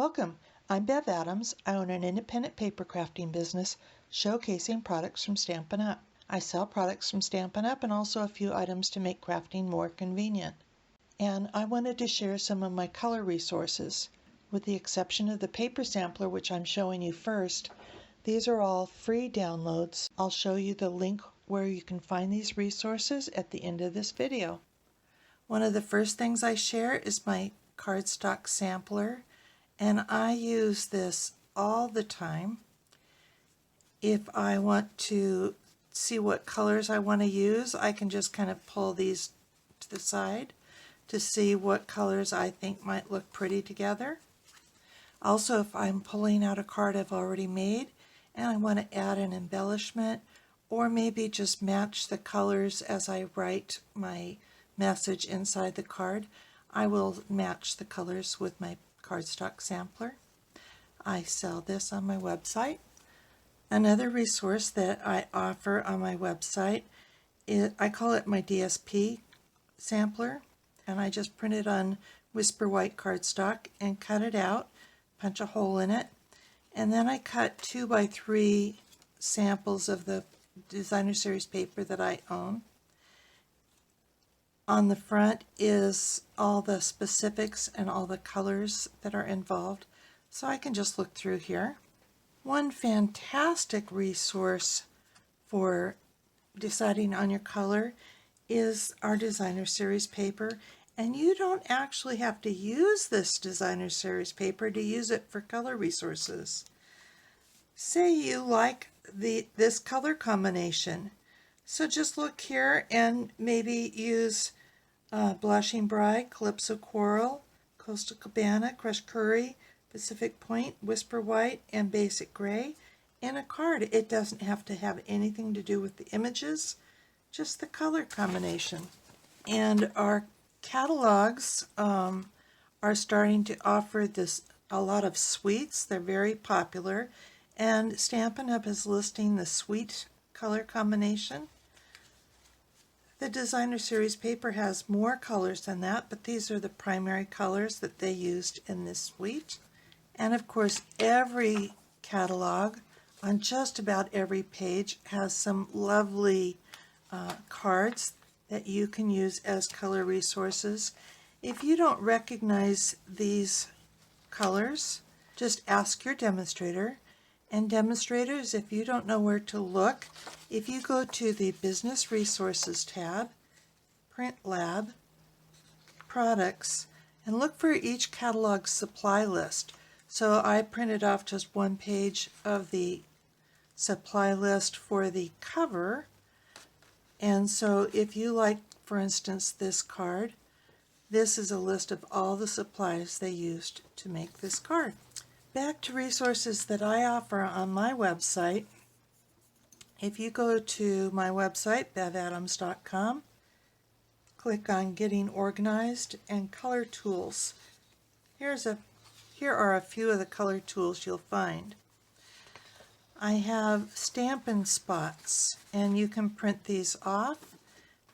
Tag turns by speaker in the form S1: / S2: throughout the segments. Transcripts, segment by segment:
S1: Welcome. I'm Bev Adams. I own an independent paper crafting business showcasing products from Stampin' Up. I sell products from Stampin' Up and also a few items to make crafting more convenient. And I wanted to share some of my color resources. With the exception of the paper sampler, which I'm showing you first, these are all free downloads. I'll show you the link where you can find these resources at the end of this video. One of the first things I share is my Cardstock Sampler, and I use this all the time. If I want to see what colors I want to use, I can just kind of pull these to the side to see what colors I think might look pretty together. Also, if I'm pulling out a card I've already made and I want to add an embellishment or maybe just match the colors as I write my message inside the card, I will match the colors with my Cardstock Sampler. I sell this on my website. Another resource that I offer on my website I call it my DSP sampler, and I just print it on Whisper White cardstock and cut it out, punch a hole in it, and then I cut 2x3 samples of the designer series paper that I own. On the front is all the specifics and all the colors that are involved, so I can just look through here. One fantastic resource for deciding on your color is our designer series paper, and you don't actually have to use this designer series paper to use it for color resources. Say you like this color combination, so just look here and maybe use Blushing Bride, Calypso Coral, Coastal Cabana, Crushed Curry, Pacific Point, Whisper White, and Basic Gray in a card. It doesn't have to have anything to do with the images, just the color combination. And our catalogs are starting to offer a lot of suites. They're very popular, and Stampin' Up! Is listing the suite color combination. The designer series paper has more colors than that, but these are the primary colors that they used in this suite. And of course, every catalog on just about every page has some lovely cards that you can use as color resources. If you don't recognize these colors, just ask your demonstrator. And demonstrators, if you don't know where to look, if you go to the Business Resources tab, Print Lab, Products, and look for each catalog supply list. So I printed off just one page of the supply list for the cover. And so if you like, for instance, this card, this is a list of all the supplies they used to make this card. Back to resources that I offer on my website. If you go to my website, bevadams.com, click on Getting Organized and Color Tools. Here are a few of the color tools you'll find. I have Stampin' Spots, and you can print these off,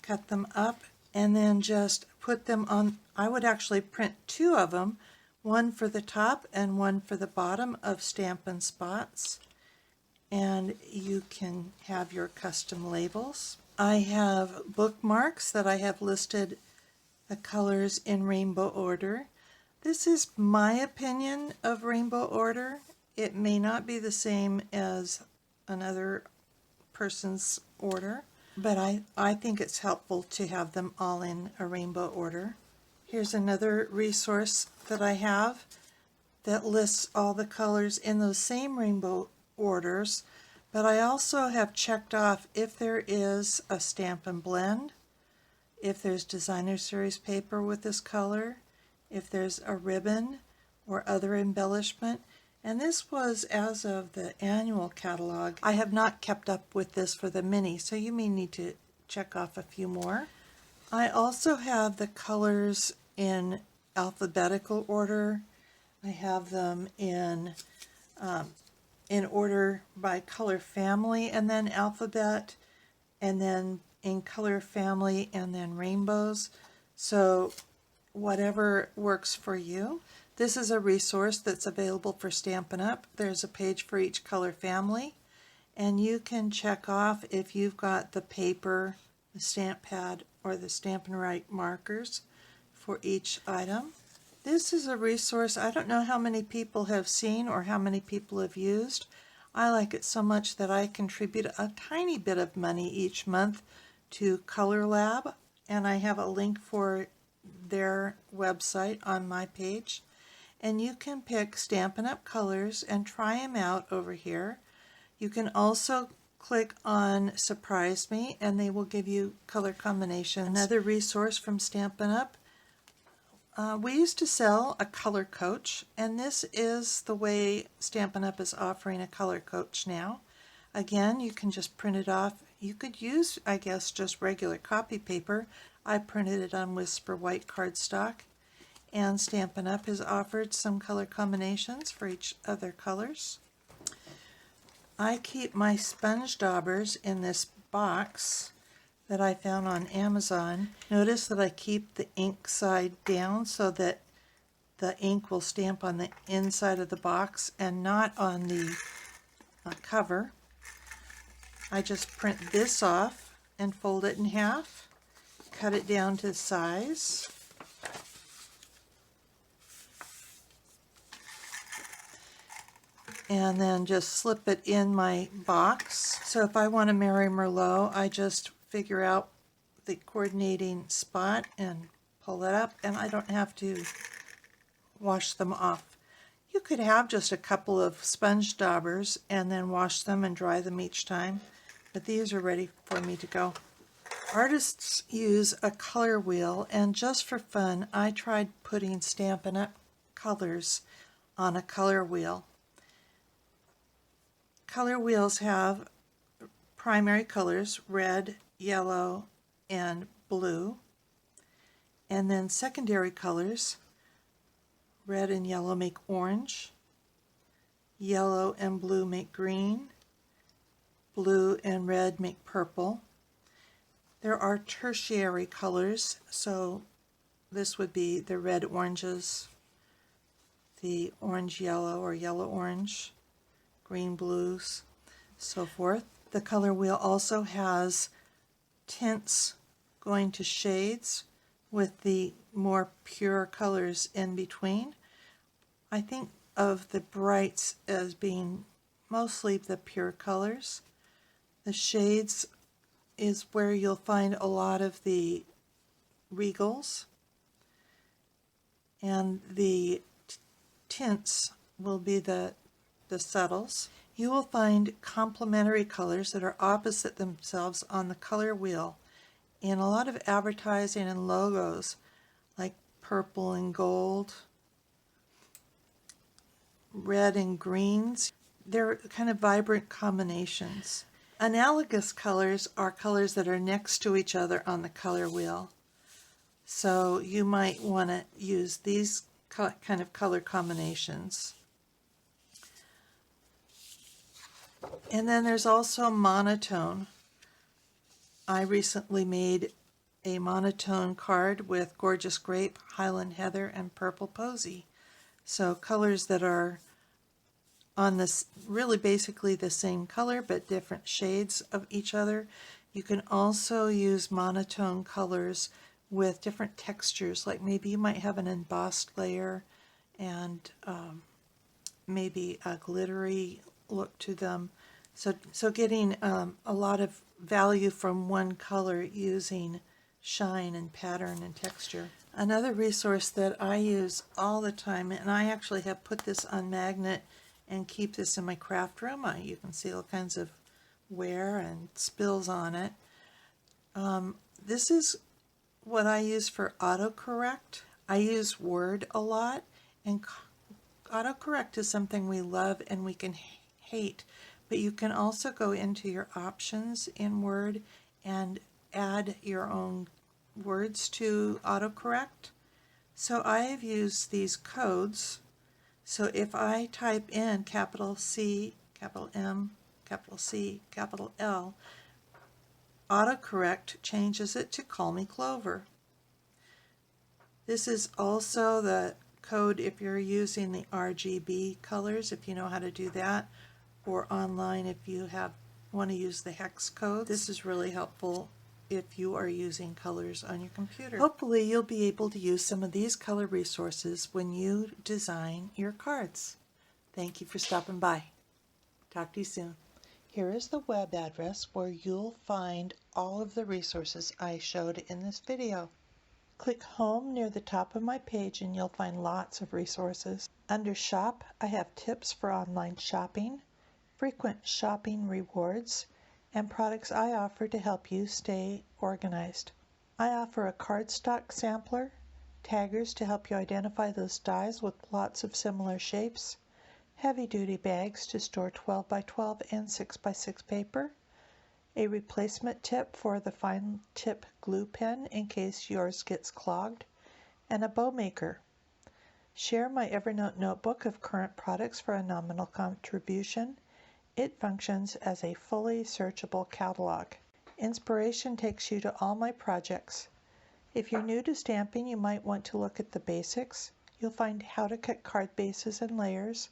S1: cut them up, and then just put them on. I would actually print two of them, one for the top and one for the bottom of Stampin' Spots, and you can have your custom labels. I have bookmarks that I have listed the colors in rainbow order. This is my opinion of rainbow order. It may not be the same as another person's order, but I think it's helpful to have them all in a rainbow order. Here's another resource that I have that lists all the colors in those same rainbow orders, but I also have checked off if there is a Stampin' Blend, if there's designer series paper with this color, if there's a ribbon or other embellishment, and this was as of the annual catalog. I have not kept up with this for the mini, so you may need to check off a few more. I also have the colors in alphabetical order. I have them in order by color family and then alphabet, and then in color family and then rainbows. So whatever works for you. This is a resource that's available for Stampin' Up. There's a page for each color family, and you can check off if you've got the paper, the stamp pad, or the Stampin' Write markers for each item. This is a resource I don't know how many people have seen or how many people have used. I like it so much that I contribute a tiny bit of money each month to Color Lab, and I have a link for their website on my page. And you can pick Stampin' Up! Colors and try them out over here. You can also click on Surprise Me and they will give you color combinations. Another resource from Stampin' Up! We used to sell a color coach, and this is the way Stampin' Up! Is offering a color coach now. Again, you can just print it off. You could use, I guess, just regular copy paper. I printed it on Whisper white cardstock. And Stampin' Up! Has offered some color combinations for each of their colors. I keep my sponge daubers in this box that I found on Amazon. Notice that I keep the ink side down so that the ink will stamp on the inside of the box and not on the cover. I just print this off and fold it in half, cut it down to size. And then just slip it in my box. So if I want to marry Merlot, I just figure out the coordinating spot and pull it up, and I don't have to wash them off. You could have just a couple of sponge daubers and then wash them and dry them each time, but these are ready for me to go. Artists use a color wheel, and just for fun, I tried putting Stampin' Up! Colors on a color wheel. Color wheels have primary colors, red, yellow, and blue. And then secondary colors, red and yellow make orange, yellow and blue make green, blue and red make purple. There are tertiary colors, so this would be the red oranges, the orange yellow or yellow orange, green blues, so forth. The color wheel also has tints going to shades with the more pure colors in between. I think of the brights as being mostly the pure colors. The shades is where you'll find a lot of the regals, and the tints will be the subtles. You will find complementary colors that are opposite themselves on the color wheel in a lot of advertising and logos, like purple and gold, red and greens. They're kind of vibrant combinations. Analogous colors are colors that are next to each other on the color wheel. So you might want to use these kind of color combinations. And then there's also monotone. I recently made a monotone card with Gorgeous Grape, Highland Heather, and Purple Posy. So colors that are on this really basically the same color but different shades of each other. You can also use monotone colors with different textures, like maybe you might have an embossed layer and maybe a glittery look to them. So getting a lot of value from one color using shine and pattern and texture. Another resource that I use all the time, and I actually have put this on magnet and keep this in my craft room. You can see all kinds of wear and spills on it. This is what I use for autocorrect. I use Word a lot, and autocorrect is something we love and we can hate, but you can also go into your options in Word and add your own words to autocorrect. So I have used these codes. So if I type in capital C, capital M, capital C, capital L, autocorrect changes it to Call Me Clover. This is also the code if you're using the RGB colors, if you know how to do that, or online if you want to use the hex code. This is really helpful if you are using colors on your computer. Hopefully you'll be able to use some of these color resources when you design your cards. Thank you for stopping by. Talk to you soon. Here is the web address where you'll find all of the resources I showed in this video. Click Home near the top of my page and you'll find lots of resources. Under Shop, I have tips for online shopping, frequent shopping rewards, and products I offer to help you stay organized. I offer a cardstock sampler, taggers to help you identify those dies with lots of similar shapes, heavy-duty bags to store 12 by 12 and 6 by 6 paper, a replacement tip for the fine tip glue pen in case yours gets clogged, and a bow maker. Share my Evernote notebook of current products for a nominal contribution. It functions as a fully searchable catalog. Inspiration takes you to all my projects. If you're new to stamping, you might want to look at the basics. You'll find how to cut card bases and layers,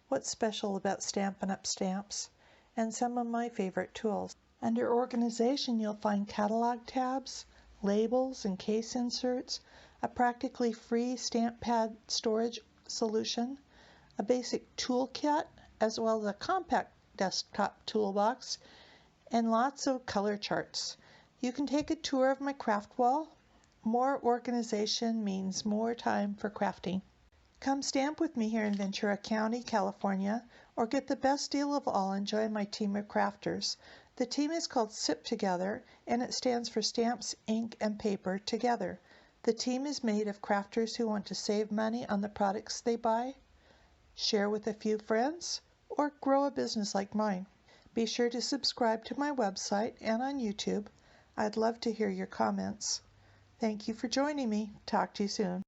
S1: what's special about Stampin' Up! Stamps, and some of my favorite tools. Under Organization, you'll find catalog tabs, labels and case inserts, a practically free stamp pad storage solution, a basic toolkit, as well as a compact desktop toolbox, and lots of color charts. You can take a tour of my craft wall. More organization means more time for crafting. Come stamp with me here in Ventura County, California, or get the best deal of all and join my team of crafters. The team is called SIP Together, and it stands for Stamps, Ink, and Paper Together. The team is made of crafters who want to save money on the products they buy, share with a few friends, or grow a business like mine. Be sure to subscribe to my website and on YouTube. I'd love to hear your comments. Thank you for joining me. Talk to you soon.